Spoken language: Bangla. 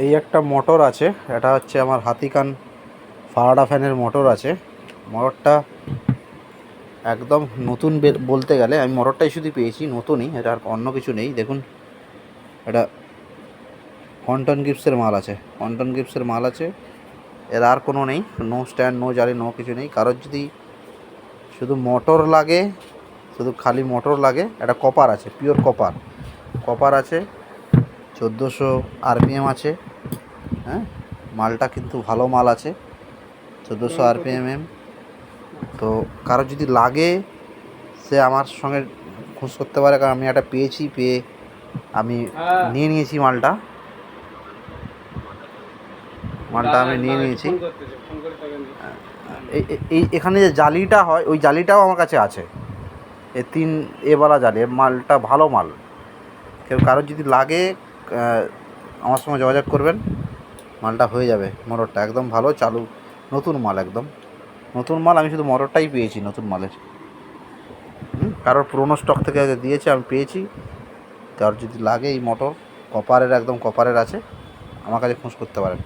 এই একটা মোটর আছে, এটা হচ্ছে আমার হাতিকান ফারাডা ফ্যানের মোটর আছে। মোটরটা একদম নতুন বলতে গেলে আমি মোটরটাই শুধু পেয়েছি, নতুনই, এটা আর অন্য কিছু নেই। দেখুন এটা কন্টন গিফটসের মাল আছে, কন্টন গিফটসের মাল আছে, এর আর কোনো নেই, নো স্ট্যান্ড, নো জালি, নো কিছু নেই। কারোর যদি শুধু মোটর লাগে, শুধু খালি মোটর লাগে, এটা কপার আছে, পিওর কপার, কপার আছে, 1400 আরপিএম আছে। হ্যাঁ, মালটা কিন্তু ভালো মাল আছে, 1400 আরপিএম। তো কারো যদি লাগে সে আমার সঙ্গে খোঁজ করতে পারে, কারণ আমি একটা পেয়েছি, পেয়ে আমি নিয়ে নিয়েছি মালটা, আমি নিয়ে নিয়েছি। এই এখানে যে জালিটা হয়, ওই জালিটাও আমার কাছে আছে, এই 3 এবালা জালি, মালটা ভালো মাল। কেউ কারোর যদি লাগে আমার সঙ্গে যোগাযোগ করবেন, মালটা হয়ে যাবে। মোটরটা একদম ভালো চালু, নতুন মাল, একদম নতুন মাল। আমি শুধু মোটরটাই পেয়েছি নতুন মালের। কারোর পুরোনো স্টক থেকে দিয়েছে, আমি পেয়েছি। কারোর যদি লাগে এই মোটর, কপারের, একদম কপারের আছে, আমার কাছে খোঁজ করতে পারেন।